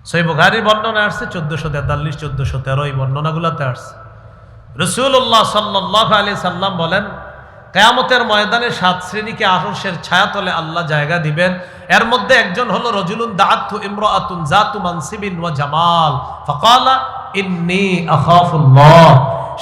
সহিহ বুখারীর বর্ণনা আসছে 1443 1413 এই বর্ণনাগুলোতে আসছে। রাসূলুল্লাহ সাল্লাল্লাহু আলাইহি সাল্লাম বলেন, কিয়ামতের ময়দানে 7 শ্রেণীকে আরশের ছায়াতলে আল্লাহ জায়গা দিবেন। এর মধ্যে একজন হলো রজুলুন দাআতু ইমরাআতুন যাতু মানসিবিন ওয়া জামাল ফাকালা ইন্নী আখাফুল্লাহ।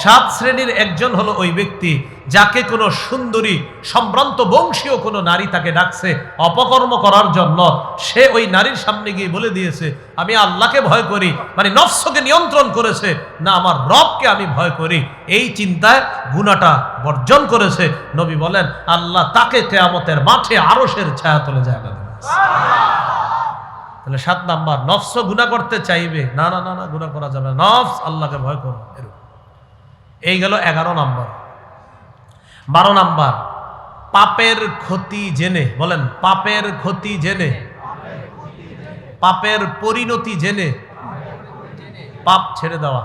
7 শ্রেণীর একজন হলো ওই ব্যক্তি যাকে কোনো সুন্দরী সম্ভ্রান্ত বংশীয় কোনো নারী তাকে ডাকছে অপকর্ম করার জন্য। সে ওই নারীর সামনে গিয়ে বলে দিয়েছে, আমি আল্লাহকে ভয় করি, মানে নফসকে নিয়ন্ত্রণ করেছে, না আমার রবকে আমি ভয় করি। এই চিন্তায় গুনাহটা বর্জন করেছে। নবী বলেন আল্লাহ তাকে কিয়ামতের মাঠে আরশের ছায়াতলে জায়গা দেবে। তাহলে 7 নাম্বার, নফস গুনাহ করতে চাইবে না, না না না গুনাহ করা যাবে না, নফস আল্লাহকে ভয় করো। এই গেল 11 নাম্বার। 12 নাম্বার, পাপের ক্ষতি জেনে, বলেন পাপের ক্ষতি জেনে, পাপের পরিণতি জেনে পাপ ছেড়ে দেওয়া।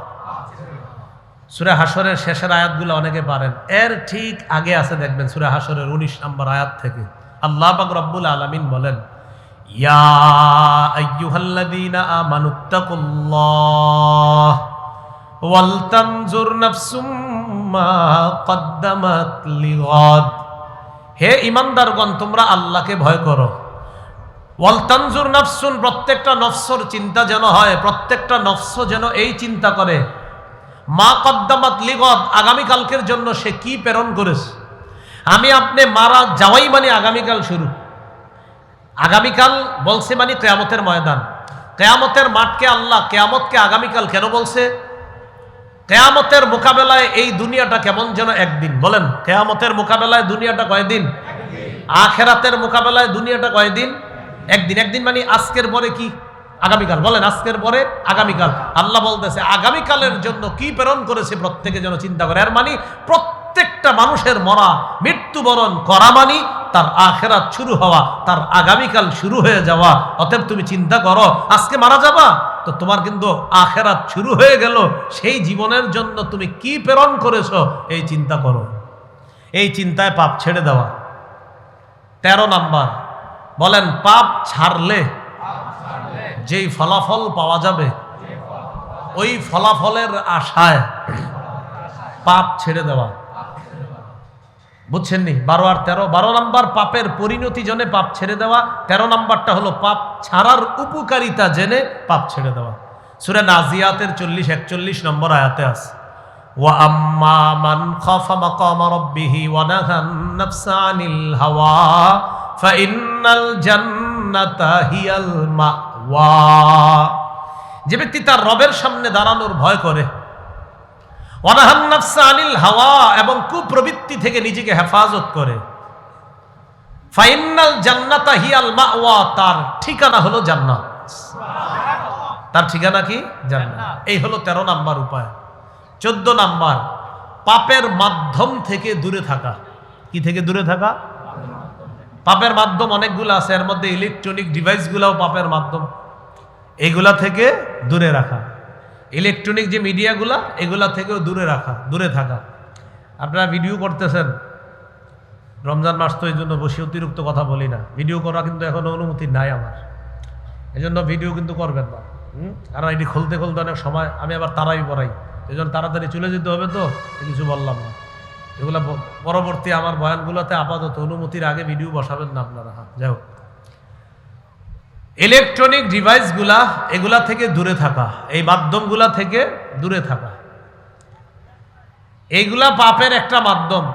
সূরা হাশরের শেষের আয়াতগুলো অনেকে পারেন, এর ঠিক আগে আছে দেখবেন সূরা হাশরের 19 নম্বর আয়াত থেকে আল্লাহ পাক রব্বুল আলামিন বলেন, ইয়া আইয়ুহাল্লাযীনা আমানুত্তাকুল্লাহ ওয়াল তানজুর নাফসুম মা কদ্দামাত লিগাদ। হে ঈমানদারগণ, তোমরা আল্লাহকে ভয় করো। ওয়াল তানজুর নাফসুন, প্রত্যেকটা নফসর চিন্তা যেন হয়, প্রত্যেকটা নফস যেন এই চিন্তা করে, মা কদ্দামাত লিগাদ, আগামীকালকের জন্য সে কি প্রেরণ করেছে। আমি আপনি মারা যাওয়াই মানে আগামীকাল শুরু। আগামীকাল বলছে মানে কিয়ামতের ময়দান, কিয়ামতের মাঠকে আল্লাহ কিয়ামতকে আগামীকাল কেন বলছে? কিয়ামতের মোকাবেলায় এই দুনিয়াটা কেমন যেন একদিন। বলেন কিয়ামতের মোকাবেলায় দুনিয়াটা কয়দিন? আখিরাতের মোকাবেলায় দুনিয়াটা কয়দিন? একদিন। একদিন মানে আজকের পরে কি? আগামীকাল। বলেন আজকের পরে আগামীকাল। আল্লাহ বলতেছে আগামীকালের জন্য কি প্রেরণ করেছে প্রত্যেকে যেন চিন্তা করে। এর মানে প্রত্যেকটা মানুষের মরা, মৃত্যুবরণ করা মানে তার আখিরাত শুরু হওয়া, তার আগামীকাল শুরু হয়ে যাওয়া। অতএব তুমি চিন্তা করো, আজকে মারা যাবা তো তোমার কিন্তু আখিরাত শুরু হয়ে গেল। সেই জীবনের জন্য তুমি কি প্রেরণ করেছো এই চিন্তা করো। এই চিন্তায় পাপ ছেড়ে দেওয়া। 13 নাম্বার, বলেন পাপ ছাড়লে যেই ফলাফল পাওয়া যাবে ওই ফলাফলের আশায় পাপ ছেড়ে দেওয়া। বুঝছেন নি? 12 আর 13। 12 নাম্বার পাপের পরিণতি জেনে পাপ ছেড়ে দেওয়া। 13 নাম্বারটা হলো পাপ ছাড়ার উপকারিতা জেনে পাপ ছেড়ে দেওয়া। সূরা নাজিয়াতের 40-41 নম্বর আয়াতে আছে, ওয়া আম্মা মান খাফা মাকামা রাব্বিহি ওয়া নাহান নাফসা আনিল হাওয়া ফাইন্নাল জান্নাতা হিয়াল মাওয়া। যে ব্যক্তি তার রবের সামনে দাঁড়ানোর ভয় করে, ওয়া নাহান নাফসা আনিল হাওয়া, এবং কুপ্রবৃত্তি থেকে নিজেকে হেফাজত করে, ফাইন্নাল জান্নাতা হিয়াল মাওয়া, তার ঠিকানা হলো জান্নাত। তার ঠিকানা কি? জান্নাত। এই হলো 13 নাম্বার উপায়। 14 নাম্বার, পাপের মাধ্যম থেকে দূরে থাকা। কি থেকে দূরে থাকা? পাপের মাধ্যম অনেকগুলো আছে, এর মধ্যে ইলেকট্রনিক ডিভাইসগুলোও পাপের মাধ্যম। এগুলা থেকে দূরে রাখা, ইলেকট্রনিক যে মিডিয়াগুলা এগুলা থেকেও দূরে থাকা। আপনারা ভিডিও করতেছেন, রমজান মাস তো এই জন্য বসে অতিরিক্ত কথা বলি না। ভিডিও করা কিন্তু এখন অনুমতি নাই আমার, এই জন্য ভিডিও কিন্তু করবেন না। কারণ এটি খুলতে অনেক সময় আমি আবার তারাই পড়াই, এই জন্য তাড়াতাড়ি চলে যেতে হবে, তো কিছু বললাম না। এগুলা পরবর্তী আমার বয়ানগুলোতে আপাতত অনুমতির আগে ভিডিও বসাবেন না আপনারা। যাই হোক, ইলেকট্রনিক ডিভাইসগুলা এগুলা থেকে দূরে থাকা, এই মাধ্যমগুলা থেকে দূরে থাকা, এইগুলা পাপের একটা মাধ্যম।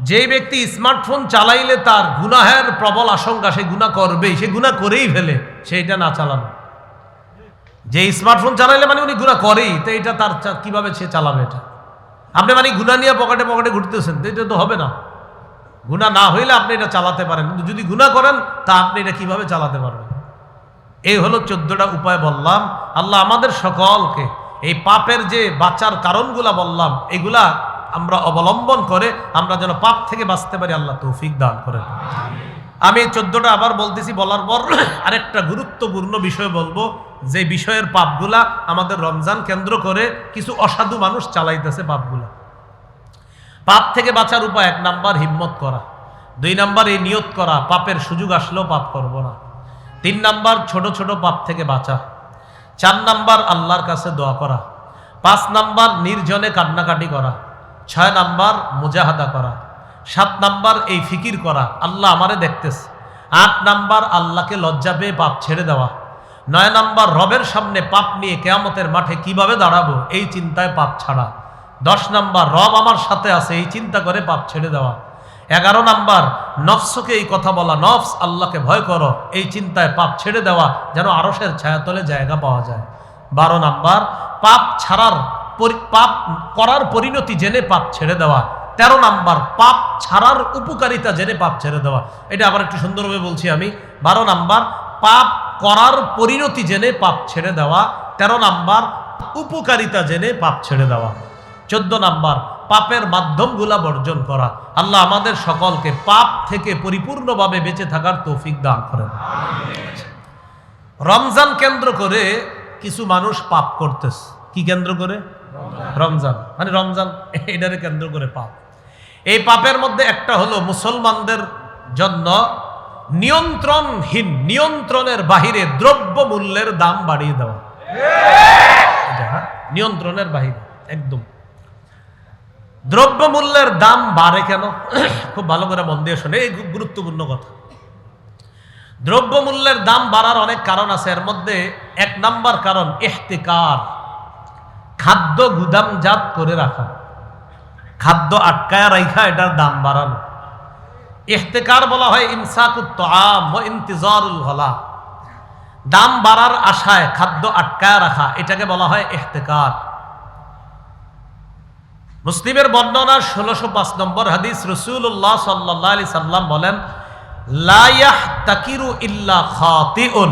যে ব্যক্তি স্মার্টফোন চালাইলে তার গুনাহের প্রবল আশঙ্কা, সে গুনাহ করবেই, সে গুনাহ করেই ফেলে, সেইটা না চালানো। যে স্মার্টফোন চালাইলে মানে উনি গুনাহ করেই, তো এটা তার কিভাবে সে চালাবে? এটা আপনি মানে গুনাহ নিয়ে পকেটে পকেটে ঘুরতেছেন, তো এটা তো হবে না। গুনাহ না হইলে আপনি এটা চালাতে পারেন, কিন্তু যদি গুনাহ করেন তা আপনি এটা কিভাবে চালাতে পারবেন? এই হলো 14টা উপায় বললাম। আল্লাহ আমাদের সকলকে এই পাপের যে বাঁচার কারণগুলা বললাম এগুলা আমরা অবলম্বন করে আমরা যেন পাপ থেকে বাঁচতে পারি, আল্লাহ তৌফিক দান করেন। আমি 14টা আবার বলতেছি, বলার পর আরেকটা গুরুত্বপূর্ণ বিষয় বলবো, যে বিষয়ের পাপগুলা আমাদের রমজান কেন্দ্র করে কিছু অসাধু মানুষ চালাইতেছে পাপগুলা। পাপ থেকে বাঁচার উপায়: 1 নাম্বার হিম্মত করা, 2 নাম্বার এই নিয়ত করা পাপের সুযোগ আসলেও পাপ করব না, 3 নাম্বার ছোট ছোট পাপ থেকে বাঁচা, 4 নাম্বার আল্লাহর কাছে দোয়া করা, 5 নাম্বার নির্জনে কান্নাকাটি করা, 6 নাম্বার মুজাহাদা করা, 7 নাম্বার এই ফিকির করা আল্লাহ আমারে দেখতেছে, 8 নাম্বার আল্লাহকে লজ্জা পেয়ে পাপ ছেড়ে দেওয়া, 9 নাম্বার রবের সামনে পাপ নিয়ে কিয়ামতের মাঠে কিভাবে দাঁড়াবো এই চিন্তায় পাপ ছাড়া, 10 নাম্বার রব আমার সাথে আছে এই চিন্তা করে পাপ ছেড়ে দেওয়া, 11 নাম্বার নফসকে এই কথা বলা, নফস আল্লাহকে ভয় করো এই চিন্তায় পাপ ছেড়ে দেওয়া যেন আরশের ছায়াতলে জায়গা পাওয়া যায়, 12 নাম্বার পাপ করার পরিণতি জেনে পাপ ছেড়ে দেওয়া, 13 নাম্বার পাপ ছাড়ার উপকারিতা জেনে পাপ ছেড়ে দেওয়া। এটা আবার একটু সুন্দরভাবে বলছি আমি। 12 নাম্বার পাপ করার পরিণতি জেনে পাপ ছেড়ে দেওয়া, 13 নাম্বার উপকারিতা জেনে পাপ ছেড়ে দেওয়া, 14 নাম্বার পাপের মাধ্যমগুলা বর্জন করা। আল্লাহ আমাদের সকলকে পাপ থেকে পরিপূর্ণভাবে বেঁচে থাকার তৌফিক দান করেন। রমজান কেন্দ্র করে কিছু মানুষ পাপ করতেছে। কি কেন্দ্র করে? রমজান, মানে রমজান এটারে কেন্দ্র করে পাপ। এই পাপের মধ্যে একটা হলো মুসলমানদের জন্য নিয়ন্ত্রণের বাহিরে দ্রব্য মূল্যের দাম বাড়িয়ে দেওয়া। নিয়ন্ত্রণের বাহিরে একদম। দ্রব্য মূল্যের দাম বাড়ে কেন? খুব ভালো করে মন দিয়ে শোনে, এই খুব গুরুত্বপূর্ণ কথা। দ্রব্য মূল্যের দাম বাড়ার অনেক কারণ আছে। এর মধ্যে 1 নাম্বার কারণ ইহতিকার, খাদ্য গুদামজাত করে রাখা, খাদ্য আটকায় রাখা, এটার দাম বাড়ানো। ইহতিকার বলা হয় ইমসাকুত তাআম ওয়া ইনতিজারুল গলা, দাম বাড়ার আশায় খাদ্য আটকায় রাখা, এটাকে বলা হয় ইহতিকার। মুসলিমের বর্ণনা 1605 নম্বর হাদিস, রাসূলুল্লাহ সাল্লাল্লাহু আলাইহি সাল্লাম বলেন, লা ইয়াহতাকিরু ইল্লা খাতিউন,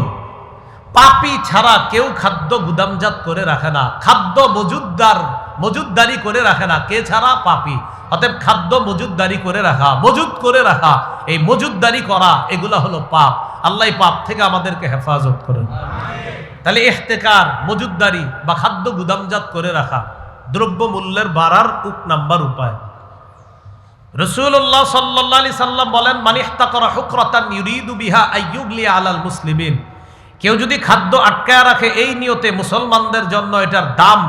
পাপী ছাড়া কেউ খাদ্য গুদামজাত করে রাখে না, খাদ্য মজুদদারি করে রাখে না। কে ছাড়া? পাপী। অতএব খাদ্য মজুদদারি করে রাখা, মজুদ করে রাখা, এই মজুদদারি করা, এগুলা হলো পাপ। আল্লাহ এই পাপ থেকে আমাদেরকে হেফাজত করেন। তাহলে ইহতিকার, মজুদদারি বা খাদ্য গুদামজাত করে রাখা দ্রব্য মূল্যের বাড়ার নাম্বার উপায়। রাসূলুল্লাহ সাল্লাল্লাহু আলাইহি সাল্লাম বলেন, মান ইহতাকারা হুকরাতান ইউরিদু বিহা আইয়ুগলি আলাল মুসলিমিন, কেউ যদি খাদ্য আটকায় রাখে এই নিয়তে মুসলমানদের জন্য এটার দাম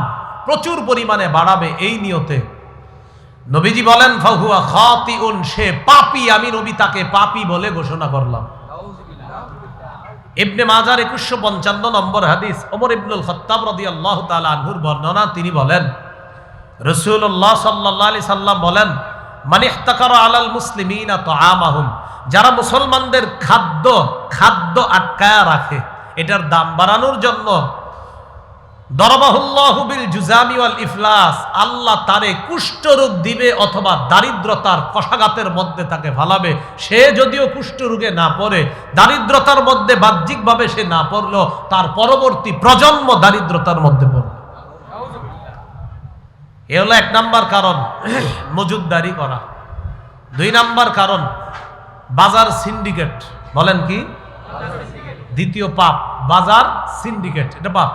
প্রচুর পরিমাণে বাড়াবে, এই নিয়তে, নবীজি বলেন ফাহুয়া খাতিউন, সে পাপী, আমি নবী তাকে পাপী বলে ঘোষণা করলাম। ইবনে মাজার 2155 নম্বর হাদিস, ওমর ইবনুল খাত্তাব রাদিয়াল্লাহু তাআলা আনহুর বর্ণনা, তিনি বলেন রাসূলুল্লাহ সাল্লাল্লাহু আলাইহি সাল্লাম বলেন, মান ইহতাকারা আলাল মুসলিমিনা তাআমাহুম, যারা মুসলমানদের খাদ্য আটকায়া রাখে এটার দাম বাড়ানোর জন্য, দরবাহুল্লাহু বিল জুজামি ওয়াল ইফলাস, আল্লাহ তারে কুষ্ঠরোগ দিবে অথবা দারিদ্রতার কষাঘাতের মধ্যে তাকে ফালাবে। সে যদিও কুষ্ঠরোগে না পড়ে, দারিদ্রতার মধ্যে বাহ্যিকভাবে সে না পড়লেও তার পরবর্তী প্রজন্ম দারিদ্রতার মধ্যে পড়বে। এ হলো 1 নাম্বার কারণ, মজুদদারি করা। 2 নাম্বার কারণ বাজার সিন্ডিকেট। বলেন কি? দ্বিতীয় পাপ বাজার সিন্ডিকেট, এটা পাপ।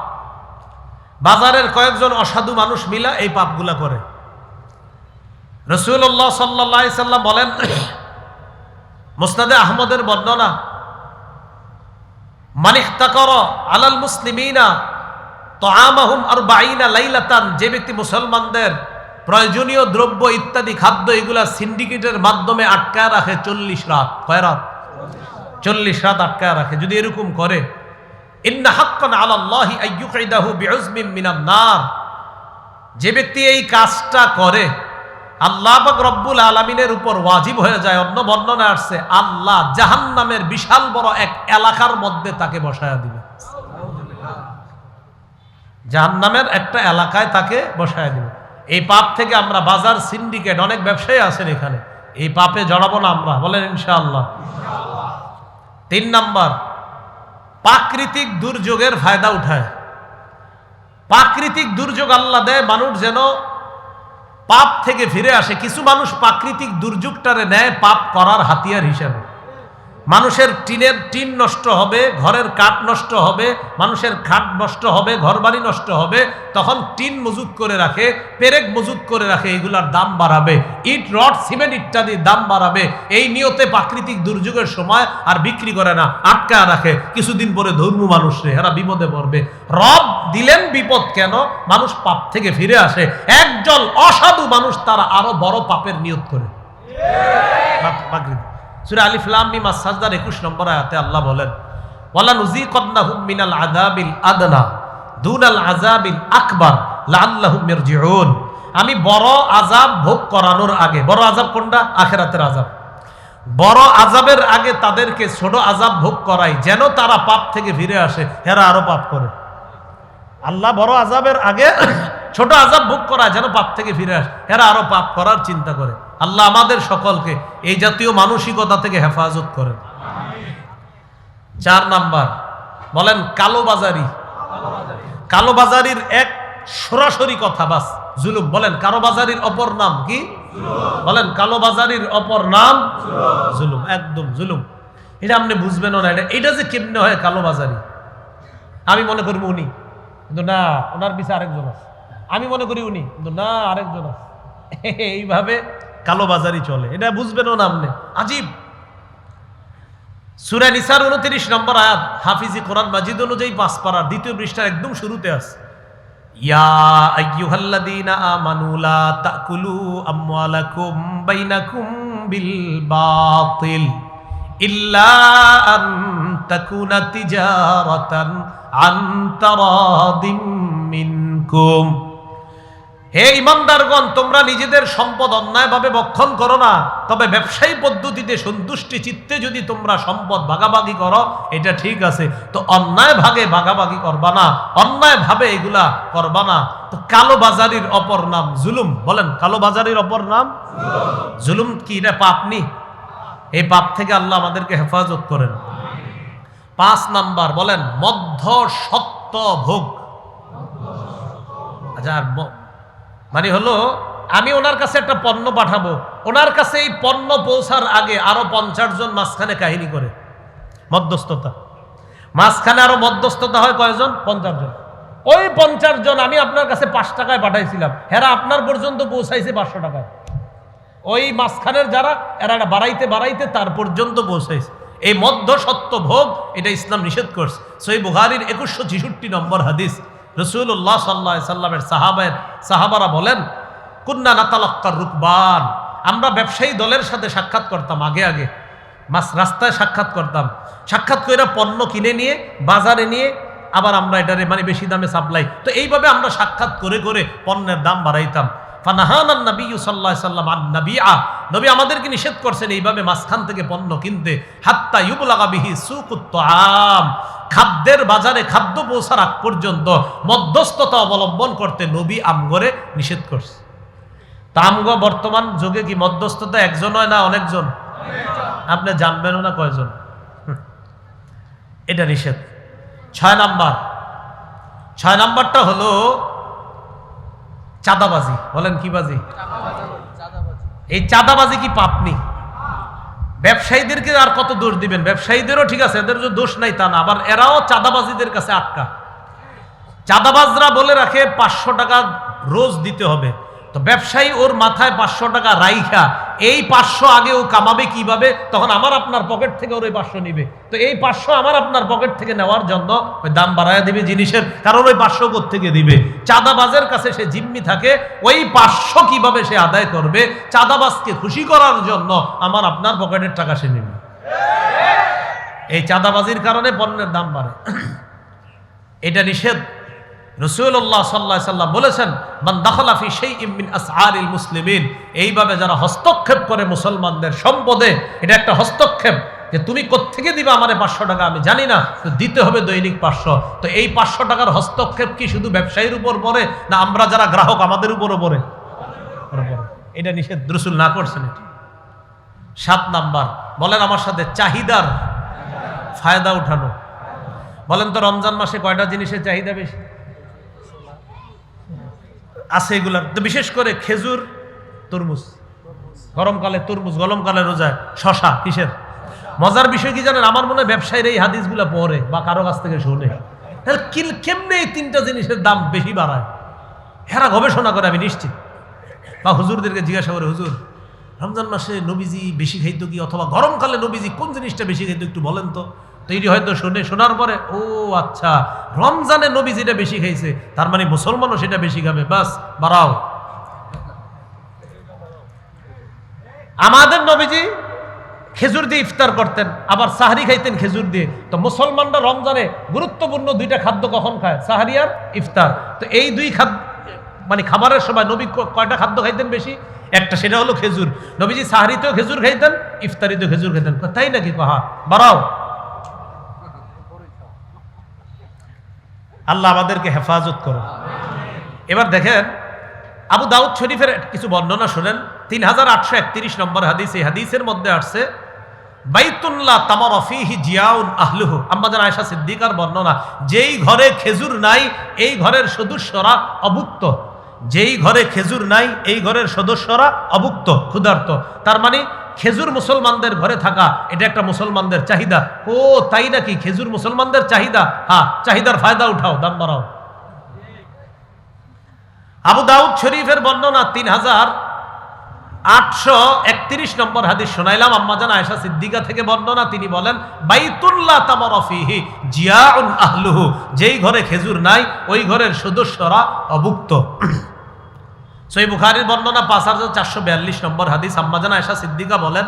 বাজারের কয়েকজন অসাধু মানুষ মিলা এই পাপগুলা করে। রাসূলুল্লাহ সাল্লাল্লাহু আলাইহি সাল্লাম বলেন, মুসনাদে আহমদের বর্ণনা, মান ইহতাকারা আলাল মুসলিমিনা তাআমাহুম 40 লাইলাতান, যে ব্যক্তি মুসলমানদের প্রয়োজনীয় দ্রব্য ইত্যাদি খাদ্য এগুলা সিন্ডিকেটের মাধ্যমে আটকায় রাখে 40 রাত। কয় রাত? 40 রাত আটকায় রাখে। যদি এরকম করে, ইন্না হাক্কান আলাল্লাহি আইয়ুকইদাহু বিউজমিন মিনান নার, যে ব্যক্তি এই কাজটা করে আল্লাহ পাক রব্বুল আলামিনের উপর ওয়াজিব হয়ে যায়। অন্য বর্ণনা আসছে আল্লাহ জাহান্নামের বিশাল বড় এক এলাকার মধ্যে তাকে বসায়া দিবে, জাহান্নামের একটা এলাকায় তাকে বসায়া দিবে। এই পাপ থেকে আমরা, বাজার সিন্ডিকেট, অনেক ব্যবসায়ী আছেন এখানে, এই পাপে জড়াবো না আমরা, বলেন ইনশাআল্লাহ। 3 নাম্বার, প্রাকৃতিক দুর্যোগের ফায়দা উঠায়। প্রাকৃতিক দুর্যোগ আল্লাহ দেয় মানুষ যেন পাপ থেকে ফিরে আসে। কিছু মানুষ প্রাকৃতিক দুর্যোগটারে নেয় পাপ করার হাতিয়ার হিসেবে। মানুষের টিন নষ্ট হবে, ঘরের কাঠ নষ্ট হবে, মানুষের খাট নষ্ট হবে, ঘরবাড়ি নষ্ট হবে, তখন টিন মজুত করে রাখে, পেরেক মজুত করে রাখে, এগুলার দাম বাড়াবে, ইট রড সিমেন্ট ইত্যাদির দাম বাড়াবে, এই নিয়তে প্রাকৃতিক দুর্যোগের সময় আর বিক্রি করে না, আটকা রাখে। কিছুদিন পরে ধর্ম মানুষরে এরা বিপদে পড়বে। রব দিলেন বিপদ কেন? মানুষ পাপ থেকে ফিরে আসে। একজন অসাধু মানুষ তারা আরো বড় পাপের নিয়ত করে। সূরা আলিফ লাম মিম আস-সাজদার 21 নম্বর আয়াতে আল্লাহ বলেন, ওয়ালা নুযীকান্নাহুম মিনাল আযাবিল আদনা দুনাল আযাবিল আকবার লাআল্লাহুম ইয়ারজিউন। আমি বড় আযাব ভোগ করানোর আগে, বড় আযাব কোনটা? আখিরাতের আযাব। বড় আযাবের আগে তাদেরকে ছোট আযাব ভোগ করাই, যেন তারা পাপ থেকে ফিরে আসে, এরা আরো পাপ করে। আল্লাহ বড় আযাবের আগে ছোট আযাব ভোগ করায়, যেন পাপ থেকে ফিরে আসে, এরা আরো পাপ করার চিন্তা করে। আল্লাহ আমাদের সকলকে এই জাতীয় মানসিকতা থেকে হেফাজত করেন। 4 নাম্বার বলেন কালোবাজারি। কালোবাজারির এক সরাসরি কথা, বাস জুলুম। বলেন কালোবাজারির অপর নাম কি? বলেন কালোবাজারির অপর নাম জুলুম। একদম জুলুম। এটা আপনি বুঝবেন না। এটা যে কেমনে হয় কালোবাজারি, আমি মনে করি উনি, কিন্তু না, ওনার পিছনে আরেকজন আছে। আমি মনে করি উনি, কিন্তু না, আরেকজন আছে। এইভাবে কালোবাজারি চলে, এটা বুঝবেনও না আপনি। আজীব। সূরা নিসার 29 নম্বর আয়াত, হাফিজি কোরআন মাজিদ অনুযায়ী 5 পারার 2য় পৃষ্ঠার একদম শুরুতে আছে, ইয়া আইয়ুহাল্লাযীনা আমানু লা তাকুলু আমওয়ালাকুম বাইনাকুম বিল বাতিল ইল্লা আন তাকুনা তিজারাতান আন তারাদিম মিনকুম। হে ইমানদারগণ, তোমরা নিজেদের সম্পদ অন্যায়ভাবে ভক্ষণ করো না, তবে ব্যবসায়ী পদ্ধতিতে সন্তুষ্টি চিত্তে যদি তোমরা সম্পদ ভাগাভাগি করো, এটা ঠিক আছে। তো অন্যায় ভাগে ভাগাভাগি করবা না, অন্যায় ভাবে এগুলা করবা না। তো কালোবাজারির অপর নাম জুলুম। বলেন কালোবাজারির অপর নাম জুলুম। কি এটা পাপ নি? এই পাপ থেকে আল্লাহ আমাদেরকে হেফাজত করেন। 5 নাম্বার বলেন মধ্যসত্ত্ব ভোগ। আচ্ছা, মানে হলো আমি ওনার কাছে একটা পণ্য পাঠাবো, ওনার কাছে এই পণ্য পৌঁছার আগে আরো 50 জন মাঝখানে কাহিনী করে, মধ্যস্থতা। মাঝখানে আরো মধ্যস্থতা হয় কয়জন? 50 জন। ওই 50 জন আমি আপনার কাছে 5 টাকায় পাঠাইছিলাম, এরা আপনার পর্যন্ত পৌঁছাইছে 500 টাকায়। ওই মাঝখানের যারা, এরা বাড়াইতে বাড়াইতে তার পর্যন্ত পৌঁছাইছে। এই মধ্যসত্ত্ব ভোগ, এটা ইসলাম নিষেধ করছে। সহিহ বুখারীর 2166 নম্বর হাদিস, রাসূলুল্লাহ সাল্লাল্লাহু আলাইহি সাল্লামের সাহাবারা বলেন, কুন্না নাতালাক্কার রুকবান, আমরা ব্যবসায়ী দলের সাথে সাক্ষাৎ করতাম, আগে আগে রাস্তায় সাক্ষাৎ করতাম, সাক্ষাৎ করে পণ্য কিনে নিয়ে বাজারে নিয়ে আবার আমরা এটারে মানে বেশি দামে সাপ্লাই। তো এইভাবে আমরা সাক্ষাৎ করে করে পণ্যের দাম বাড়াইতাম। ফানাহানান নবী সাল্লাল্লাহু আলাইহি সাল্লাম আন নাবিআ, নবী আমাদেরকে নিষেধ করছেন এইভাবে মাঝখান থেকে পণ্য কিনতে। হাত্তা ইউবলাগা বিহি সুকুত তাআম, খাদ্যের বাজারে খাদ্য পৌঁছার আগ পর্যন্ত মধ্যস্থতা অবলম্বন করতে নবী আমগরে নিষেধ করছে। তা আমগো বর্তমান যুগে কি মধ্যস্থতা একজন হয় না অনেকজন? আপনি জানবেনও না কয়জন। এটা নিষেধ। 6 নাম্বারটা হলো চাঁদাবাজি। বলেন কি বাজি? এই চাঁদাবাজি কি পাপ নেই? ব্যবসায়ীদেরকে আর কত দোষ দিবেন? ব্যবসায়ীদেরও ঠিক আছে, এদের দোষ নাই তা না, আবার এরাও চাঁদাবাজিদের কাছে আটকা। চাঁদাবাজরা বলে রাখে 500 টাকা রোজ দিতে হবে। তো ব্যবসায়ী ওর মাথায় 500 টাকা রাইখা এই 500 আগে ও কামাবে কিভাবে? তখন আমার আপনার পকেট থেকে ওর ওই 500 নিবে। তো এই 500 আমার আপনার পকেট থেকে নেওয়ার জন্য ওই দাম বাড়ায় দিবে জিনিসের, কারণ ওই 500 কোত্থেকে দিবে? চাঁদাবাজের কাছে সে জিম্মি থাকে, ওই 500 কিভাবে সে আদায় করবে, চাঁদাবাজকে খুশি করার জন্য আমার আপনার পকেটের টাকা সে নেবে। এই চাঁদাবাজির কারণে পণ্যের দাম বাড়ে, এটা নিষেধ। রাসূলুল্লাহ সাল্লাল্লাহু আলাইহি সাল্লাম বলেছেন, মান দাখালা ফি শাইইন মিন আসআরিল মুসলিমিন, এইভাবে যারা হস্তক্ষেপ করে মুসলমানদের সম্পদে, এটা একটা হস্তক্ষেপ যে তুমি কোত্থেকে দিবা আমারে 500 টাকা আমি জানি না, তো দিতে হবে দৈনিক 500। তো এই 500 টাকার হস্তক্ষেপ কি শুধু ব্যবসায়ীর উপর পড়ে, না আমরা যারা গ্রাহক আমাদের উপরও পড়ে? এটা নিষেধ, রাসূল না করছেন এটা। 7 নাম্বার বলেন আমার সাথে, চাহিদার ফায়দা উঠানো। বলেন তো রমজান মাসে কয়টা জিনিসের চাহিদা বেশি আছে? এগুলার তো বিশেষ করে খেজুর, তরমুজ, গরমকালে তরমুজ, গরমকালে রোজায় শশা, কিসের? মজার বিষয় কি জানেন, আমার মনে হয় ব্যবসায়ীরা এই হাদিসগুলো পড়ে বা কারো কাছ থেকে শোনে, তাহলে কেমনে এই তিনটা জিনিসের দাম বেশি বাড়ায়, হেরা গবেষণা করে আমি নিশ্চিত। বা হুজুরদেরকে জিজ্ঞাসা করে, হুজুর রমজান মাসে নবীজি বেশি খাইতো কি, অথবা গরমকালে নবীজি কোন জিনিসটা বেশি খাইতো একটু বলেন তো। তৈরি হয়তো শোনার পরে ও আচ্ছা, রমজানে নবী যেটা বেশি খাইছে তার মানে মুসলমানও সেটা বেশি খাবে, বাস বাড়াও। আমাদের নবীজি খেজুর দিয়ে ইফতার করতেন, আবার সাহারি খাইতেন খেজুর দিয়ে। তো মুসলমানরা রমজানে গুরুত্বপূর্ণ দুইটা খাদ্য কখন খায়, সাহারি আর ইফতার। তো এই দুই খাদ্য মানে খাবারের সময় নবী কয়টা খাদ্য খাইতেন বেশি, একটা সেটা হলো খেজুর। নবীজি সাহারিতেও খেজুর খাইতেন, ইফতারিতেও খেজুর খাইতেন। তাই নাকি? কহা বাড়াও। আল্লাহ আমাদেরকে হেফাজত করো। এবার দেখেন আবু দাউদ শরীফের কিছু বর্ণনা শুনেন। 3831 নম্বর হাদিস। এই হাদিসের মধ্যে আসছে বাইতুল্লাহ তামারা ফীহি জিয়াউন আহলুহু। আম্মাজান আয়েশা সিদ্দিকার বর্ণনা, যেই ঘরে খেজুর নাই এই ঘরের সদস্যরা অভুক্ত। যেই ঘরে খেজুর নাই এই ঘরের সদস্যরা অভুক্ত, ক্ষুধার্ত। তার মানে খেজুর মুসলমানদের ঘরে থাকা এটা একটা মুসলমানদের চাহিদা। ও তাই নাকি, খেজুর মুসলমানদের চাহিদা? হ্যাঁ, চাহিদার ফায়দা উঠাও, দাম বাড়াও। আবু দাউদ শরীফের বর্ণনা 3831 নম্বর হাদিস শোনাইলাম। আম্মাজান আয়েশা সিদ্দিকা থেকে বর্ণনা, তিনি বলেন বাইতুল্লাহ তামারা ফীহি জিয়াউন আহলুহু। যেই ঘরে খেজুর নাই ওই ঘরের সদস্যরা অভুক্ত। সহিহ বুখারীর বর্ণনা 5442 নম্বর হাদিস। আম্মাজান আয়েশা সিদ্দিকা বলেন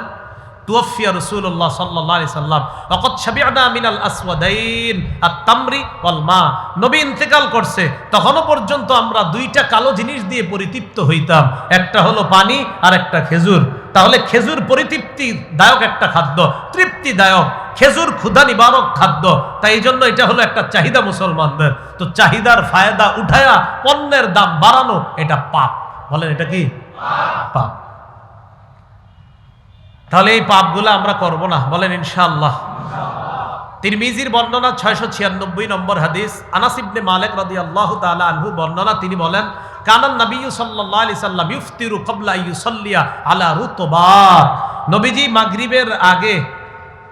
তুওফিয়া রাসূলুল্লাহ সাল্লাল্লাহু আলাইহি সাল্লাম ওয়াকাদ শাবি'না মিনাল আসওয়াদাইন আত-তামরি ওয়াল মা। নবী ইন্তেকাল করছে, তখনও পর্যন্ত আমরা দুইটা কালো জিনিস দিয়ে পরিতৃপ্ত হইতাম, একটা হলো পানি আর একটা খেজুর। তাহলে খেজুর পরিতৃপ্তিদায়ক একটা খাদ্য, তৃপ্তিদায়ক। খেজুর ক্ষুধা নিবারক খাদ্য, তাই এই জন্য এটা হলো একটা চাহিদা মুসলমানদের। তো চাহিদার ফায়দা উঠায়া পণ্যের দাম বাড়ানো এটা পাপ। বলেন এটা কি পাপ? তাহলে এই পাপগুলো আমরা করব না, বলেন ইনশাআল্লাহ। তিরমিজির বর্ণনা 696 নম্বর হাদিস। আনাস ইবনে মালিক রাদিয়াল্লাহু তাআলা আনহু বর্ণনা, তিনি বলেন কানান নবিয়্যু সাল্লাল্লাহু আলাইহি সাল্লাম ইফতিরু ক্বাবলা ইউসাল্লিয়া আলা রুতবাত। নবীজি মাগরিবের আগে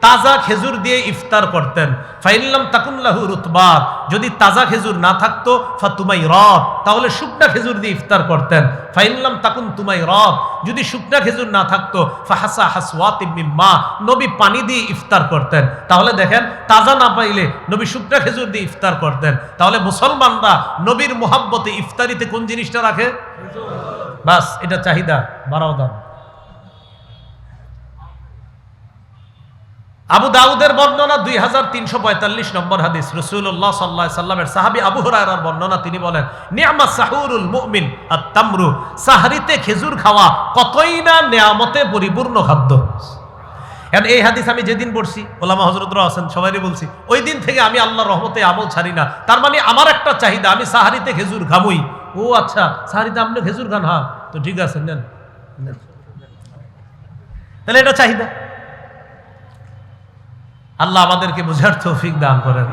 তাজা খেজুর দিয়ে ইফতার করতেন। ফাইল্লাম তাকুন লাহু রুতবাত, যদি তাজা খেজুর না থাকতো ফাতুমাইরাত, তাহলে শুকনা খেজুর দিয়ে ইফতার করতেন। ফাইল্লাম তাকুন তুমাইরাত, যদি শুকনা খেজুর না থাকতো ফাহাসা হাসওয়াতিম মিম্মা, নবী পানি দিয়ে ইফতার করতেন। তাহলে দেখেন তাজা না পাইলে নবী শুকনা খেজুর দিয়ে ইফতার করতেন। তাহলে মুসলমানরা নবীর মুহাব্বতে ইফতারিতে কোন জিনিসটা রাখে? বাস, এটা চাহিদা বাড়াও দাম। আবু দাউদের বর্ণনা 2345 নম্বর হাদিস। রাসূলুল্লাহ সাল্লাল্লাহু আলাইহি সাল্লামের সাহাবী আবু হুরায়রার বর্ণনা, তিনি বলেন নি'মা সাহুরুল মুমিন আত-তামরু। সাহরিতে খেজুর খাওয়া কতই না নিয়ামতে পরিপূর্ণ খাদ্য। এখন এই হাদিস আমি যেদিন পড়ছি, ওলামা হযরতরা আছেন সবাইকে বলছি, ওই দিন থেকে আমি আল্লাহর রহমতে আমল ছাড়ি না। তার মানে আমার একটা চাহিদা, আমি সাহরিতে খেজুর খাবই। ও আচ্ছা, সাহরিতে আপনি খেজুর খান? হ্যাঁ, তো ঠিক আছে, নেন। তাহলে এটা চাহিদা। আল্লাহ আমাদেরকে বুঝার তৌফিক দান করেন।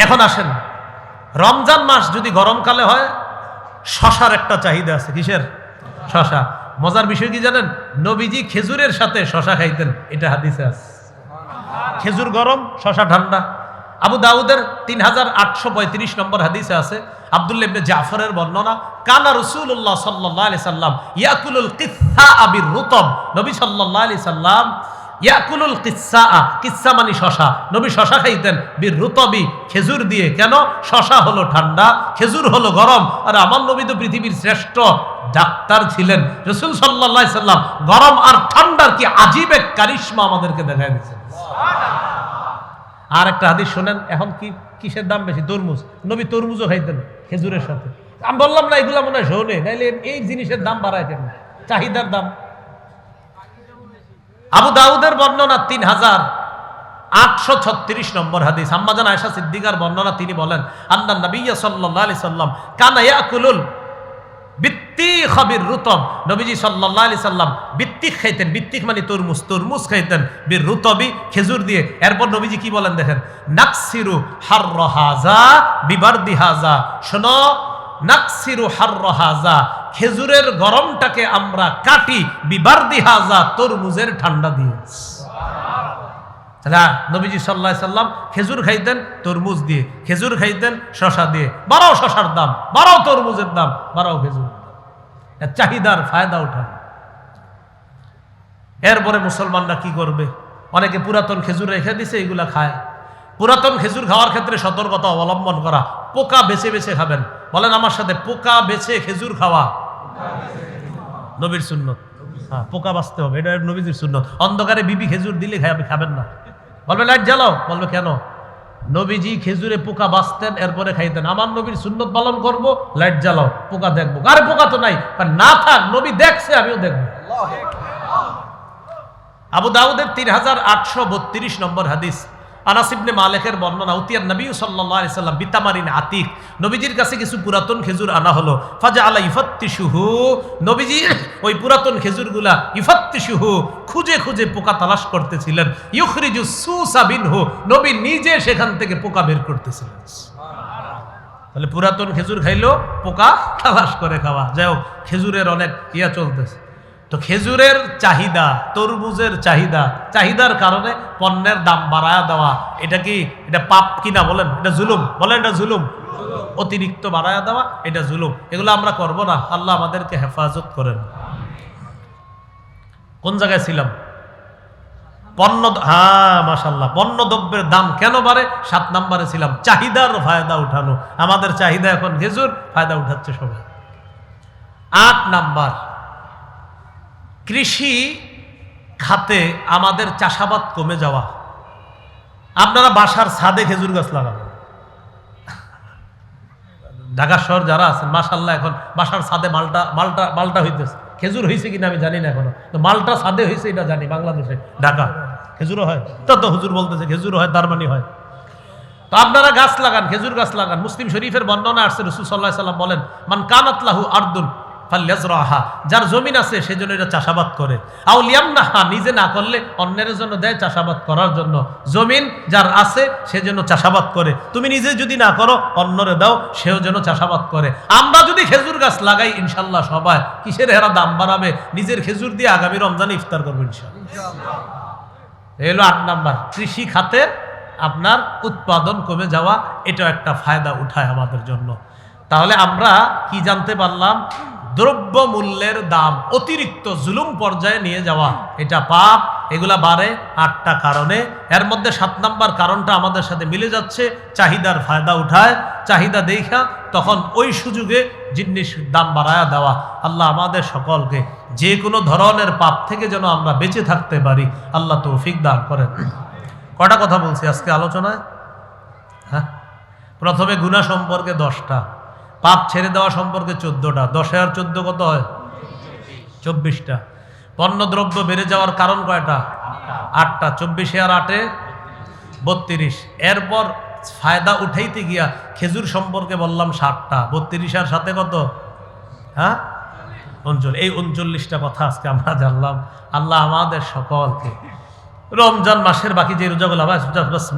এখন আসেন, রমজান মাস যদি গরমকালে হয়, শশার একটা চাহিদা আছে। কিসের? শশা। মজার বিষয় কি জানেন, নবীজি খেজুরের সাথে শশা খাইতেন, এটা হাদিসে আছে। খেজুর গরম, শশা ঠান্ডা। আবু দাউদের 3835 নম্বর হাদিসে আছে। আব্দুল্লাহ ইবনে জাফরের বর্ণনা, কানা রাসূলুল্লাহ সাল্লাল্লাহু আলাইহি সাল্লাম ইয়াকুলুল কিসসা বির রুতব। নবী সাল্লাল্লাহু আলাইহি সাল্লাম ইয়াকুলুল কিসসা, কিসসা মানে শশা, নবী শশা খাইতেন বির রুতবি, খেজুর দিয়ে। কেন? শশা হলো ঠান্ডা, খেজুর হলো গরম। আর আমার নবী তো পৃথিবীর শ্রেষ্ঠ ডাক্তার ছিলেন। রাসূল সাল্লাল্লাহু আলাইহি সাল্লাম গরম আর ঠান্ডার কি আজীব এক কারিশমা আমাদেরকে দেখায় দিয়েছেন। আর একটা হাদিস শোনেন, এখন কিসের দাম বেশি? তরমুজ। নবী তরমুজও খাইতেন খেজুরের সাথে। আমি বললাম না এগুলা মনে হয় শোনে, নাইলে এই জিনিসের দাম বাড়ায় কেন? চাহিদার দাম। আবু দাউদের বর্ণনা 3836 নম্বর হাদিস। আম্মাজান আয়েশা সিদ্দিকার বর্ণনা, তিনি বলেন আন্নান নবিয়্য সাল্লাল্লাহু আলাইহি সাল্লাম কানা ইয়াকুলুল বিত্তিখ বির রুতব। নবীজি সাল্লাল্লাহু আলাইহি সাল্লাম বিত্তিখ খাইতেন। বিত্তিখ মানে তরমুজ, তরমুজ খাইতেন বির রুতবি, খেজুর দিয়ে। এরপর নবীজি কি বলেন দেখেন, নাকসিরু হাররা হাযা বিবারদি হাযা। শোনো, নাকসিরু হাররা হাযা, খেজুরের গরমটাকে আমরা কাটি বিবারদি হাযা, তরমুজের ঠান্ডা দিয়ে। সুবহানাল্লাহ। নবীজি সাল্লাল্লাহু আলাইহি সাল্লাম খেজুর খাইতেন তরমুজ দিয়ে, খেজুর খাইতেন শশা দিয়ে। বাড়াও শশার দাম, বাড়াও তরমুজের দাম, বাড়াও খেজুর, চাহিদার ফায়দা উঠান। এরপরে মুসলমানরা কি করবে? অনেকে পুরাতন খেজুর রেখে দিছে, এগুলা খায়। পুরাতন খেজুর খাওয়ার ক্ষেত্রে সতর্কতা অবলম্বন করা, পোকা বেছে বেছে খাবেন। বলেন আমার সাথে, পোকা বেছে খেজুর খাওয়া নবীর সুন্নত। হ্যাঁ, পোকা বাঁচতে হবে, এটা নবীজির সুন্নত। অন্ধকারে বিবি খেজুর দিলে খাবেন না। বলবে লাইট জ্বালাও, বলবে কেন? নবীজি খেজুরে পোকা বাঁচতেন, এরপরে খাইতেন। আমার নবীর সুন্নত পালন করব, লাইট জ্বালাও, পোকা দেখবো। আরে পোকা তো নাই, না থাক, নবী দেখছে, আমিও দেখবো। আবু দাউদের 3832 নম্বর হাদিস, আনাস ইবনে মালিকের বর্ণনা, উতিয়ান নবী সাল্লাল্লাহু আলাইহি সাল্লাম বিতামারিন আতিক, নবীজির কাছে কিছু পুরাতন খেজুর আনা হলো। ফাজআলা ইফাত্তিশুহু, নবীজি ওই পুরাতন খেজুরগুলা ইফাত্তিশুহু, খুঁজে খুঁজে পোকা তালাশ করতেছিলেন। ইউখরিজু সুসা বিনহু, নবী নিজে সেখান থেকে পোকা বের করতেছিলেন। তাহলে পুরাতন খেজুর খাইলো, পোকা তালাশ করে খাওয়া। যাই হোক, খেজুরের অনেক চলতেছে। তো খেজুরের চাহিদা, তরমুজের চাহিদা, চাহিদার কারণে পণ্যের দাম বাড়ায়া দেওয়া, এটা কি, এটা পাপ কিনা বলেন? এটা জুলুম, বলেন এটা জুলুম। অতিরিক্ত বাড়ায়া দেওয়া এটা জুলুম, এগুলো আমরা করব না। আল্লাহ আমাদেরকে হেফাজত করেন। কোন জায়গায় ছিলাম? হ্যাঁ, মাশাআল্লাহ, পণ্য দ্রব্যের দাম কেন বাড়ে? 7 নম্বরে ছিলাম, চাহিদার ফায়দা উঠানো। আমাদের চাহিদা এখন খেজুর, ফায়দা উঠাচ্ছে সবাই। 8 নাম্বার, কৃষি খাতে আমাদের চাষাবাদ কমে যাওয়া। আপনারা বাসার ছাদে খেজুর গাছ লাগাবেন। ঢাকা শহর যারা আছেন, মাশাআল্লাহ, এখন বাসার ছাদে মালটা হইতেছে। খেজুর হয়েছে কিনা আমি জানি না এখনো, তো মালটা ছাদে হয়েছে এটা জানি। বাংলাদেশে ঢাকা খেজুরও হয়, তো হুজুর বলতেছে খেজুরও হয়, তার মানে হয়। তো আপনারা গাছ লাগান, খেজুর গাছ লাগান। মুসলিম শরীফের বর্ণনা আসছে, রাসূল সাল্লাল্লাহু আলাইহি সাল্লাম বলেন, মান কানাত লাহু আরদুন ফালইয়াজরাহা, যার জমিন আছে সেজন্য এটা চাষাবাদ করে। আও লিয়ামনাহা, নিজে না করলে অন্যের জন্য দেয় চাষাবাদ করার জন্য। জমিন যার আছে সেজন্য চাষাবাদ করে, তুমি নিজে যদি না করো অন্যরে দাও, সেও যেন চাষাবাদ করে। আমরা যদি খেজুর গাছ লাগাই, ইনশাআল্লাহ সবাই কিসের হেরা দাম বাড়াবে, নিজের খেজুর দিয়ে আগামী রমজানে ইফতার করবো ইনশাআল্লাহ। এই হলো 8 নাম্বার, কৃষি খাতে আপনার উৎপাদন কমে যাওয়া, এটা একটা ফায়দা উঠায় আমাদের জন্য। তাহলে আমরা কি জানতে পারলাম? দ্রব্য মূল্যের দাম অতিরিক্ত জুলুম পর্যায়ে নিয়ে যাওয়া, এটা পাপ। এগুলা বাড়ে 8টা কারণে। এর মধ্যে 7 নাম্বার কারণটা আমাদের সাথে মিলে যাচ্ছে, চাহিদার ফায়দা উঠায়। চাহিদা দেখা তখন ওই সুযোগে জিনিস দাম বাড়ায়া দেওয়া। আল্লাহ আমাদের সকলকে যে কোনো ধরনের পাপ থেকে যেন আমরা বেঁচে থাকতে পারি, আল্লাহ তৌফিক দান করেন। কটা কথা বলছি আজকে আলোচনায়? হ্যাঁ, প্রথমে গুনাহ সম্পর্কে 10টা, পাপ ছেড়ে দেওয়া সম্পর্কে 14টা। 10 আর 14 কত হয়? 24টা। পণ্যদ্রব্য বেড়ে যাওয়ার কারণ কয়টা? 8টা। 24 আর 8 32। এরপর ফায়দা উঠাইতে গিয়া খেজুর সম্পর্কে বললাম 7টা। 32 আর 7 কত? হ্যাঁ, 39। এই 39টা কথা আজকে আমরা জানলাম। আল্লাহ আমাদের সকলকে রমজান মাসের বাকি যে রোজাগুলা,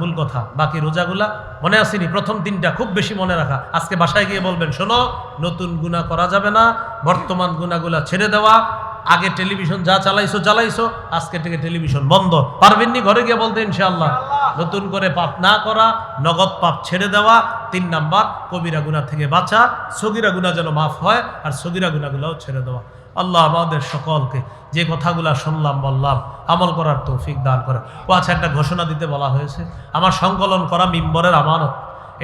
মূল কথা, বাকি রোজাগুলা মনে আসেনি, প্রথম 3টা খুব বেশি মনে রাখা। আজকে বাসায় গিয়ে বলবেন, শোনো, নতুন গুনাহ করা যাবে না, বর্তমান গুনাহগুলা ছেড়ে দেওয়া। আগে টেলিভিশন যা চালাইছো, আজকে থেকে টেলিভিশন বন্ধ। পারবেননি ঘরে গিয়ে বলতে ইনশাআল্লাহ। নতুন করে পাপ না করা, নগদ পাপ ছেড়ে দেওয়া। 3 নাম্বার, কবিরা গুনাহ থেকে বাঁচা, সগীরা গুনাহ যেন মাফ হয়, আর সগীরা গুনাহগুলোও ছেড়ে দেওয়া। আল্লাহ আমাদের সকলকে যে কথাগুলা শুনলাম বললাম আমল করার তৌফিক দান করে। আচ্ছা, একটা ঘোষণা দিতে বলা হয়েছে, আমার সংকলন করা মিম্বরের আমানত,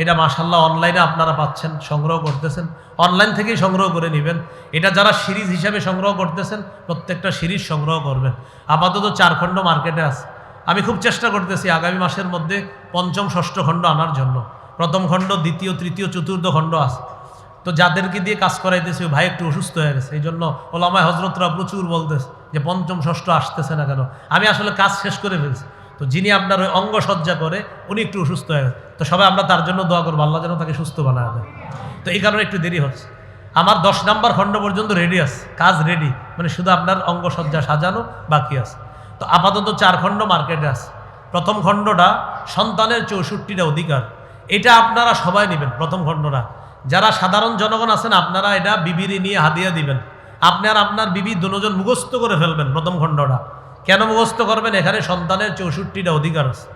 এটা মাশাআল্লাহ অনলাইনে আপনারা পাচ্ছেন, সংগ্রহ করতেছেন, অনলাইন থেকেই সংগ্রহ করে নেবেন। এটা যারা সিরিজ হিসাবে সংগ্রহ করতেছেন, প্রত্যেকটা সিরিজ সংগ্রহ করবেন। আপাতত 4 খণ্ড মার্কেটে আছে। আমি খুব চেষ্টা করতেছি আগামী মাসের মধ্যে 5ম 6ষ্ঠ খণ্ড আনার জন্য। 1ম খণ্ড, 2য়, 3য়, 4র্থ খণ্ড আছে। তো যাদেরকে দিয়ে কাজ করাইতেছে, ভাই একটু অসুস্থ হয়ে গেছে, এই জন্য ওলামায়ে হজরতরা প্রচুর বলতেছে যে 5ম 6ষ্ঠ আসতেছে না কেন। আমি আসলে কাজ শেষ করে ফেলছি, তো যিনি আপনার ওই অঙ্গসজ্জা করে উনি একটু অসুস্থ হয়ে গেছে। তো সবাই আমরা তার জন্য দোয়া করবো, আল্লাহ যেন তাকে সুস্থ বানায় দেয়। তো এই কারণে একটু দেরি হচ্ছে। আমার 10 নাম্বার খণ্ড পর্যন্ত রেডি আছে, কাজ রেডি, মানে শুধু আপনার অঙ্গসজ্জা সাজানো বাকি আছে। তো আপাতত 4 খণ্ড মার্কেটে আছে। 1ম খণ্ডটা সন্তানের 64টা অধিকার, এটা আপনারা সবাই নেবেন। 1ম খণ্ডটা যারা সাধারণ জনগণ আছেন আপনারা এটা বিবির নিয়ে হাদিয়া দিবেন। আপনি আর আপনার বিবি দুজন মুখস্থ করে ফেলবেন প্রথম খণ্ডটা। কেন মুখস্থ করবেন? এখানে সন্তানের 64টা অধিকার আছে।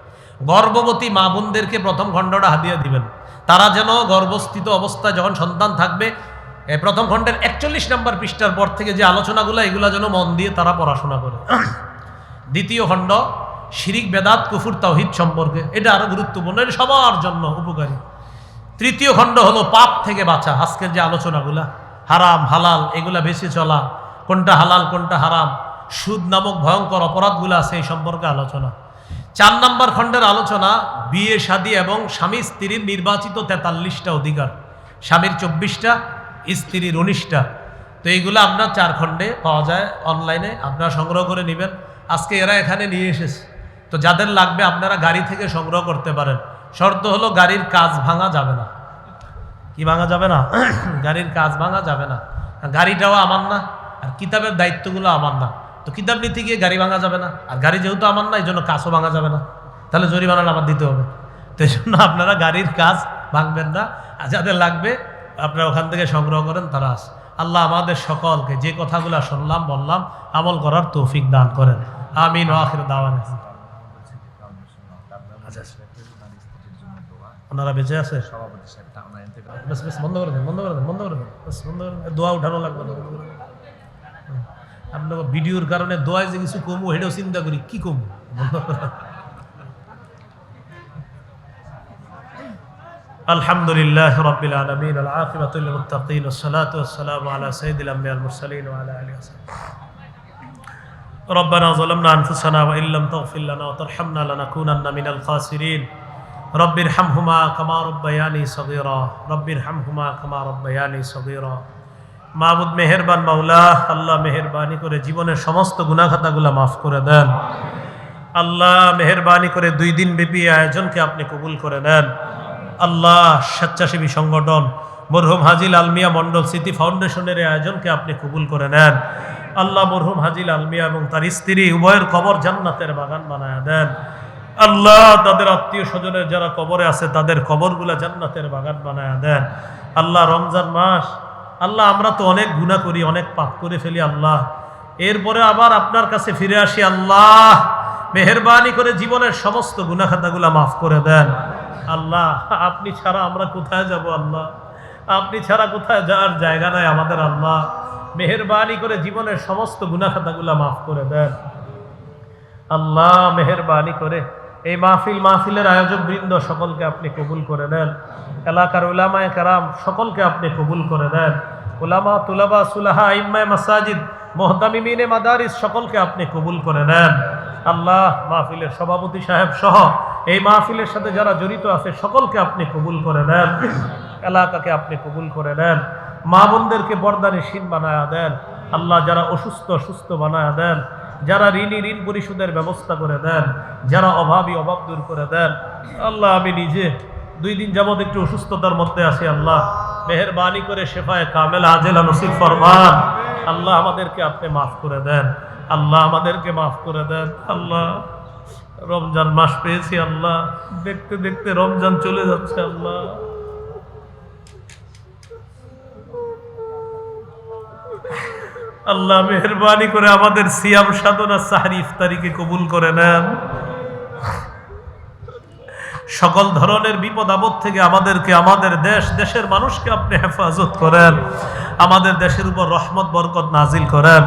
গর্ভবতী মা বোনদেরকে প্রথম খণ্ডটা হাদিয়া দিবেন, তারা যেন গর্ভস্থিত অবস্থায় যখন সন্তান থাকবে প্রথম খণ্ডের 41 নম্বর পৃষ্ঠার পর থেকে যে আলোচনাগুলো এগুলা যেন মন দিয়ে তারা পড়াশোনা করে। দ্বিতীয় খণ্ড শিরিক বেদাত কুফুর তাওহীদ সম্পর্কে, এটা আরো গুরুত্বপূর্ণ, এটা সবার জন্য উপকারী। তৃতীয় খণ্ড হলো পাপ থেকে বাঁচা, আজকের যে আলোচনাগুলা হারাম হালাল এগুলা বেশি চলা, কোনটা হালাল কোনটা হারাম, সুদ নামক ভয়ঙ্কর অপরাধগুলো আছে এই সম্পর্কে আলোচনা। 4 নম্বর খণ্ডের আলোচনা বিয়ে শাদী এবং স্বামী স্ত্রীর নির্বাচিত 43টা অধিকার, স্বামীর 24টা, স্ত্রীর 19টা। তো এইগুলো আপনার 4 খণ্ডে পাওয়া যায় অনলাইনে, আপনারা সংগ্রহ করে নেবেন। আজকে এরা এখানে নিয়ে এসেছে, তো যাদের লাগবে আপনারা গাড়ি থেকে সংগ্রহ করতে পারেন। শর্ত হলো গাড়ির কাজ ভাঙা যাবে না। কি ভাঙা যাবে না? গাড়ির কাজ ভাঙা যাবে না। গাড়িটাও আমার না, আর কিতাবের দায়িত্বগুলো আমার না, তো কিতাব নিতে গিয়ে গাড়ি ভাঙা যাবে না। আর গাড়ি যেহেতু আমার না, এই জন্য কাজও ভাঙা যাবে না, তাহলে জরিমানাটা আমার দিতে হবে। তো এই জন্য আপনারা গাড়ির কাজ ভাঙবেন না, আর যাদের লাগবে আপনারা ওখান থেকে সংগ্রহ করেন তারা আছে। আল্লাহ আমাদের সকলকে যে কথাগুলো শুনলাম বললাম আমল করার তৌফিক দান করেন। আমিন ওয়া আখির দাওয়ানা। ওনারা বেঁচে আছে? বন্ধ করে দেন, বন্ধ করে দেন, বন্ধ করে দেন, বন্ধ করে দেন। দোয়া উঠানো লাগবে না। আপনার ভিডিওর কারণে দোয়ায় যে কিছু কমু হেঁটেও চিন্তা করি কি কমু। আলহামদুলিল্লাহ রাব্বিল আলামিন ওয়াল আকিবাতু লিল মুত্তাকিন ওয়াস সালাতু ওয়াস সালামু আলা সাইয়্যিদিল আমবিয়া ওয়াল মুরসালিন ওয়া আলা আলিহি ওয়া সাহবিহি। রব্বানা যালামনা আনফুসানা ওয়া ইল্লাম তাগফির লানা ওয়া তারহামনা লানাকুনান্না মিনাল খাসিরিন। রব্বিরহামহুমা কামা রাব্বায়ানি সগীরা, রব্বিরহামহুমা কামা রাব্বায়ানি সগীরা। মাবুদ মেহেরবান মাওলা, আল্লাহ মেহেরবানি করে জীবনের সমস্ত গুনাহ খাতাগুলো মাফ করে দেন। আল্লাহ মেহেরবানি করে 2 দিন ব্যাপী আয়োজনকে আপনি কবুল করে নেন। আল্লাহ স্বেচ্ছাসেবী সংগঠন মরহুম হাজিল আলমিয়া মন্ডল স্মৃতি ফাউন্ডেশনের আয়োজনকে আপনি কবুল করে নেন। আল্লাহ মরহুম হাজিল আলমিয়া এবং তার স্ত্রী উভয়ের কবর জান্নাতের বাগান বানায়া দেন। আল্লাহ তাদের আত্মীয় স্বজনের যারা কবরে আছে তাদের কবরগুলা জান্নাতের বাগান বানায়া দেন। আল্লাহ রমজান মাস, আল্লাহ আমরা তো অনেক গুনাহ করি, অনেক পাপ করে ফেলি আল্লাহ, এরপরে আবার আপনার কাছে ফিরে আসি। আল্লাহ মেহেরবানি করে জীবনের সমস্ত গুনাহ খাতাগুলা মাফ করে দেন। আল্লাহ আপনি ছাড়া আমরা কোথায় যাব? আল্লাহ আপনি ছাড়া কোথায় যাওয়ার জায়গা নাই আমাদের। আল্লাহ মেহেরবানি করে জীবনের সমস্ত গুনাহ খাতাগুলা মাফ করে দেন। আল্লাহ মেহেরবানি করে এই মাহফিলের আয়োজক বৃন্দ সকলকে আপনি কবুল করে নেন। এলাকার উলামায়ে কেরাম সকলকে আপনি কবুল করে নেন। উলামা তুলাবা সুলাহা ইম্মায়ে মাসাজিদ মুহতামিমিনে মাদারিস সকলকে আপনি কবুল করে নেন। আল্লাহ মাহফিলের সভাপতি সাহেব সহ এই মাহফিলের সাথে যারা জড়িত আছে সকলকে আপনি কবুল করে নেন। এলাকাকে আপনি কবুল করে নেন। মা বোনদেরকে বরদানিশীন বানায়া দেন। আল্লাহ যারা অসুস্থ সুস্থ বানায়া দেন, যারা ঋণী ঋণ পরিশোধের ব্যবস্থা করে দেন, যারা অভাবী অভাব দূর করে দেন। আল্লাহ আমি নিজে 2 দিন যাবৎ একটু অসুস্থতার মধ্যে আছি, আল্লাহ মেহেরবানি করে শেফায়ে কামেলা আজেলা নসিব ফরমান। আল্লাহ আমাদেরকে আপনি মাফ করে দেন। আল্লাহ আমাদেরকে মাফ করে দেন। আল্লাহ রমজান মাস পেয়েছি, আল্লাহ দেখতে দেখতে রমজান চলে যাচ্ছে। আল্লাহ আল্লাহ মেহেরবানি করে আমাদের সিয়াম সাধনা সাহরি ইফতারিকে কবুল করে নেন। সকল ধরনের বিপদ আপদ থেকে আমাদেরকে, আমাদের দেশের মানুষকে আপনি হেফাজত করেন। আমাদের দেশের উপর রহমত বরকত নাজিল করেন।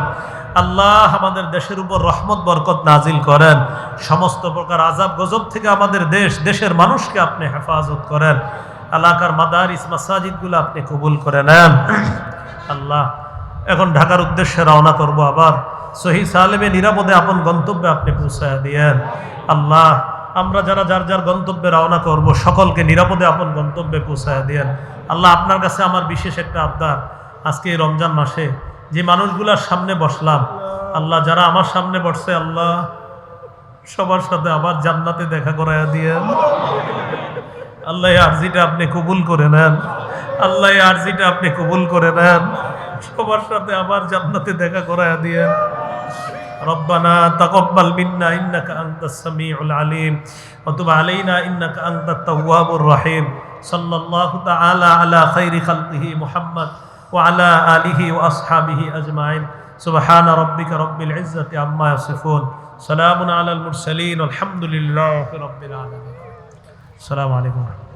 আল্লাহ আমাদের দেশের উপর রহমত বরকত নাজিল করেন। সমস্ত প্রকার আযাব গজব থেকে আমাদের দেশের মানুষকে আপনি হেফাজত করেন। এলাকার মাদারিস মাসাজিদগুলো আপনি কবুল করে নেন। আল্লাহ এখন ঢাকার উদ্দেশ্যে রওনা করব, আবার সহি সালেমে নিরাপদে আপন গন্তব্যে আপনি পৌঁছায় দিয়েন। আল্লাহ আমরা যারা যার যার গন্তব্যে রওনা করব সকলকে নিরাপদে আপন গন্তব্যে পৌঁছায় দিয়েন। আল্লাহ আপনার কাছে আমার বিশেষ একটা আবদার, আজকে এই রমজান মাসে যে মানুষগুলার সামনে বসলাম, আল্লাহ যারা আমার সামনে বসছে, আল্লাহ সবার সাথে আবার জান্নাতে দেখা করায়া দিয়েন। আল্লাহ এই আরজিটা আপনি কবুল করে নেন। আল্লাহ এই আরজিটা আপনি কবুল করে নেন। সবার সাথে আবার জান্নাতে দেখা করায়া দিয়েন। ربنا تقبل منا إنك أنت السميع العليم وتب علينا إنك أنت التواب الرحيم সাল্লাল্লাহু তাআলা আলা খাইরি খালকিহি মুহাম্মদ ওয়া আলা আলিহি ওয়া আসহাবিহি আজমাইন সুবহানা রাব্বিকা রাব্বিল ইজ্জাতি আম্মা ইয়াসিফুন সালামুন আলাল মুরসালিন আলহামদুলিল্লাহি রাব্বিল আলামিন আসসালামু আলাইকুম